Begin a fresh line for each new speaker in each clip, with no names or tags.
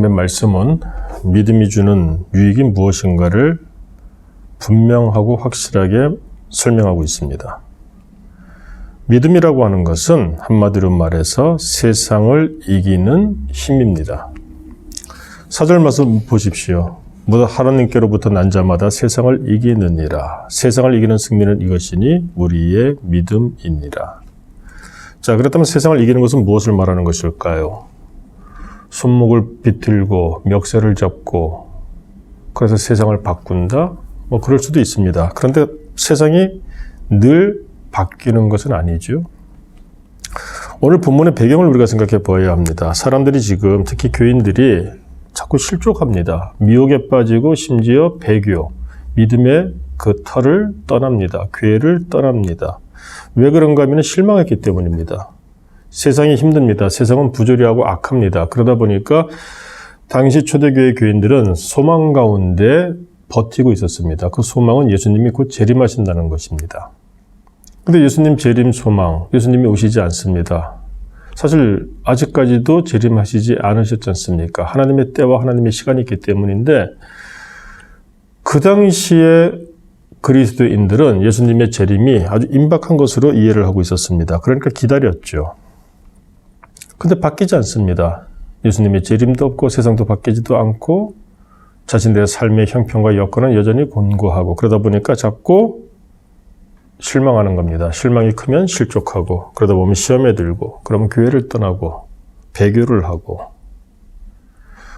말씀은 믿음이 주는 유익이 무엇인가를 분명하고 확실하게 설명하고 있습니다. 믿음이라고 하는 것은 한마디로 말해서 세상을 이기는 힘입니다. 4절 말씀 보십시오. 모두 하나님께로부터 난 자마다 세상을 이기느니라. 세상을 이기는 승리는 이것이니 우리의 믿음이니라. 자, 그렇다면 세상을 이기는 것은 무엇을 말하는 것일까요? 손목을 비틀고 멱살을 잡고 그래서 세상을 바꾼다? 뭐 그럴 수도 있습니다. 그런데 세상이 늘 바뀌는 것은 아니죠. 오늘 본문의 배경을 우리가 생각해 보아야 합니다. 사람들이 지금 특히 교인들이 자꾸 실족합니다. 미혹에 빠지고 심지어 배교, 믿음의 그 터를 떠납니다. 교회를 떠납니다. 왜 그런가 하면 실망했기 때문입니다. 세상이 힘듭니다. 세상은 부조리하고 악합니다. 그러다 보니까 당시 초대교회 교인들은 소망 가운데 버티고 있었습니다. 그 소망은 예수님이 곧 재림하신다는 것입니다. 근데 예수님 재림 소망, 예수님이 오시지 않습니다. 사실 아직까지도 재림하시지 않으셨지 않습니까? 하나님의 때와 하나님의 시간이 있기 때문인데 그 당시에 그리스도인들은 예수님의 재림이 아주 임박한 것으로 이해를 하고 있었습니다. 그러니까 기다렸죠. 근데 바뀌지 않습니다. 예수님의 재림도 없고 세상도 바뀌지도 않고 자신들의 삶의 형편과 여건은 여전히 곤고하고 그러다 보니까 자꾸 실망하는 겁니다. 실망이 크면 실족하고 그러다 보면 시험에 들고 그러면 교회를 떠나고 배교를 하고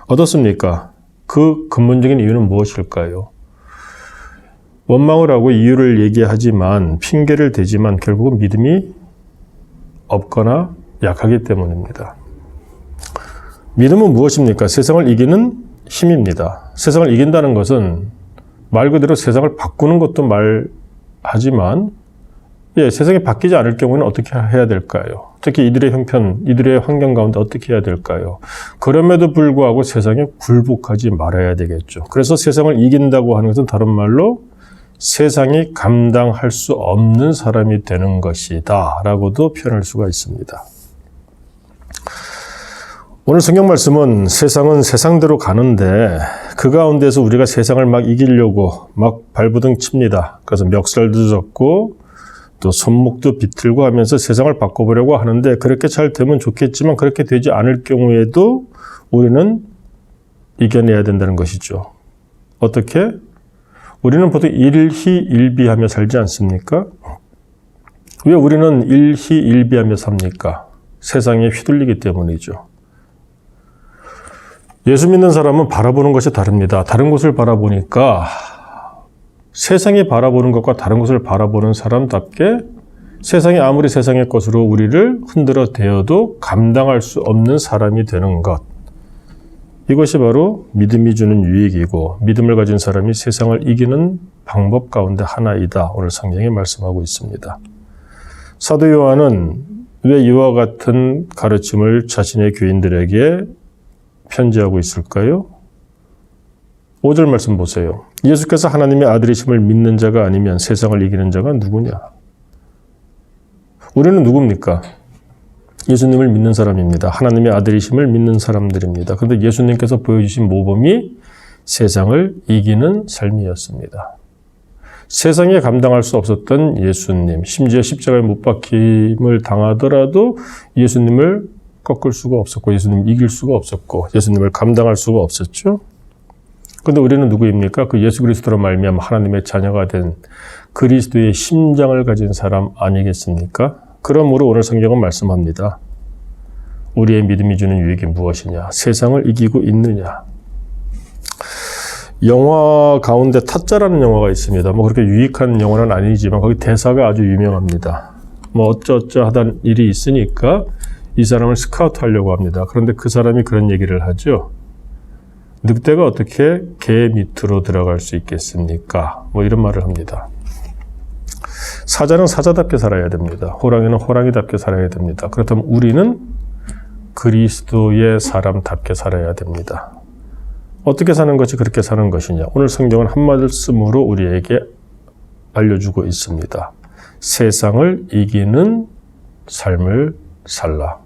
어떻습니까? 그 근본적인 이유는 무엇일까요? 원망을 하고 이유를 얘기하지만 핑계를 대지만 결국은 믿음이 없거나 약하기 때문입니다. 믿음은 무엇입니까? 세상을 이기는 힘입니다. 세상을 이긴다는 것은 말 그대로 세상을 바꾸는 것도 말하지만 세상이 바뀌지 않을 경우는 어떻게 해야 될까요? 특히 이들의 형편, 이들의 환경 가운데 어떻게 해야 될까요? 그럼에도 불구하고 세상에 굴복하지 말아야 되겠죠. 그래서 세상을 이긴다고 하는 것은 다른 말로 세상이 감당할 수 없는 사람이 되는 것이다 라고도 표현할 수가 있습니다. 오늘 성경 말씀은 세상은 세상대로 가는데 그 가운데서 우리가 세상을 막 이기려고 막 발부둥 칩니다. 그래서 멱살도 잡고 또 손목도 비틀고 하면서 세상을 바꿔보려고 하는데 그렇게 잘 되면 좋겠지만 그렇게 되지 않을 경우에도 우리는 이겨내야 된다는 것이죠. 어떻게? 우리는 보통 일희일비하며 살지 않습니까? 왜 우리는 일희일비하며 삽니까? 세상에 휘둘리기 때문이죠. 예수 믿는 사람은 바라보는 것이 다릅니다. 다른 곳을 바라보니까 세상이 바라보는 것과 다른 것을 바라보는 사람답게 세상이 아무리 세상의 것으로 우리를 흔들어 대어도 감당할 수 없는 사람이 되는 것. 이것이 바로 믿음이 주는 유익이고 믿음을 가진 사람이 세상을 이기는 방법 가운데 하나이다. 오늘 성경이 말씀하고 있습니다. 사도 요한은 왜 이와 같은 가르침을 자신의 교인들에게 편지하고 있을까요? 5절 말씀 보세요. 예수께서 하나님의 아들이심을 믿는 자가 아니면 세상을 이기는 자가 누구냐? 우리는 누굽니까? 예수님을 믿는 사람입니다. 하나님의 아들이심을 믿는 사람들입니다. 그런데 예수님께서 보여주신 모범이 세상을 이기는 삶이었습니다. 세상에 감당할 수 없었던 예수님, 심지어 십자가에 못 박힘을 당하더라도 예수님을 꺾을 수가 없었고 예수님을 이길 수가 없었고 예수님을 감당할 수가 없었죠. 그런데 우리는 누구입니까? 그 예수 그리스도로 말미암아 하나님의 자녀가 된 그리스도의 심장을 가진 사람 아니겠습니까? 그러므로 오늘 성경은 말씀합니다. 우리의 믿음이 주는 유익이 무엇이냐? 세상을 이기고 있느냐? 영화 가운데 타짜라는 영화가 있습니다. 뭐 그렇게 유익한 영화는 아니지만 거기 대사가 아주 유명합니다. 뭐 어쩌하단 일이 있으니까 이 사람을 스카우트 하려고 합니다. 그런데 그 사람이 그런 얘기를 하죠. 늑대가 어떻게 개 밑으로 들어갈 수 있겠습니까? 뭐 이런 말을 합니다. 사자는 사자답게 살아야 됩니다. 호랑이는 호랑이답게 살아야 됩니다. 그렇다면 우리는 그리스도의 사람답게 살아야 됩니다. 어떻게 사는 것이 그렇게 사는 것이냐? 오늘 성경은 한 말씀으로 우리에게 알려주고 있습니다. 세상을 이기는 삶을 살라.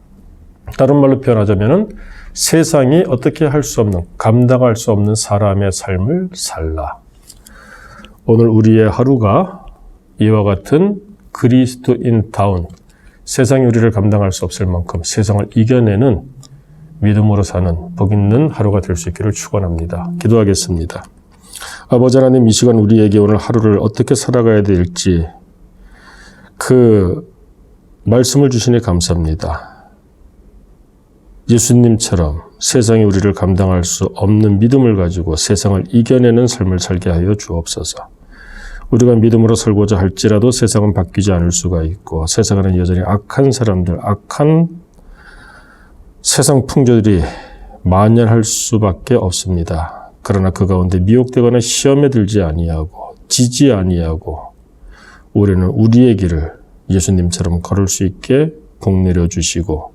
다른 말로 표현하자면 세상이 어떻게 할 수 없는, 감당할 수 없는 사람의 삶을 살라. 오늘 우리의 하루가 이와 같은 그리스도인다운, 세상이 우리를 감당할 수 없을 만큼 세상을 이겨내는 믿음으로 사는 복 있는 하루가 될 수 있기를 축원합니다. 기도하겠습니다. 아버지 하나님, 이 시간 우리에게 오늘 하루를 어떻게 살아가야 될지 그 말씀을 주시니 감사합니다. 예수님처럼 세상이 우리를 감당할 수 없는 믿음을 가지고 세상을 이겨내는 삶을 살게 하여 주옵소서. 우리가 믿음으로 살고자 할지라도 세상은 바뀌지 않을 수가 있고, 세상에는 여전히 악한 사람들, 악한 세상 풍조들이 만연할 수밖에 없습니다. 그러나 그 가운데 미혹되거나 시험에 들지 아니하고 지지 아니하고 올해는 우리의 길을 예수님처럼 걸을 수 있게 복 내려주시고,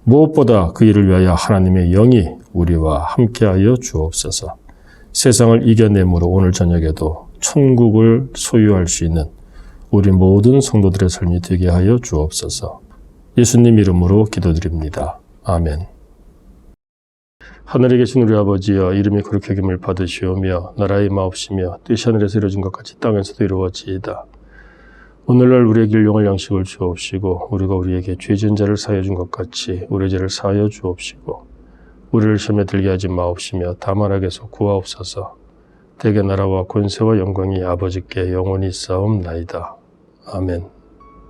무엇보다 그 일을 위하여 하나님의 영이 우리와 함께하여 주옵소서. 세상을 이겨내므로 오늘 저녁에도 천국을 소유할 수 있는 우리 모든 성도들의 삶이 되게 하여 주옵소서. 예수님 이름으로 기도드립니다. 아멘. 하늘에 계신 우리 아버지여, 이름이 거룩히 여김을 받으시오며 나라의 마옵시며 뜻이 하늘에서 이루어진 것 같이 땅에서도 이루어지이다. 오늘날 우리에게 일용할 양식을 주옵시고, 우리가 우리에게 죄 지은 자를 사하여 준 것 같이 우리의 죄를 사하여 주옵시고, 우리를 시험에 들게 하지 마옵시며 다만 악에서 구하옵소서. 대개 나라와 권세와 영광이 아버지께 영원히 있사옵나이다. 아멘.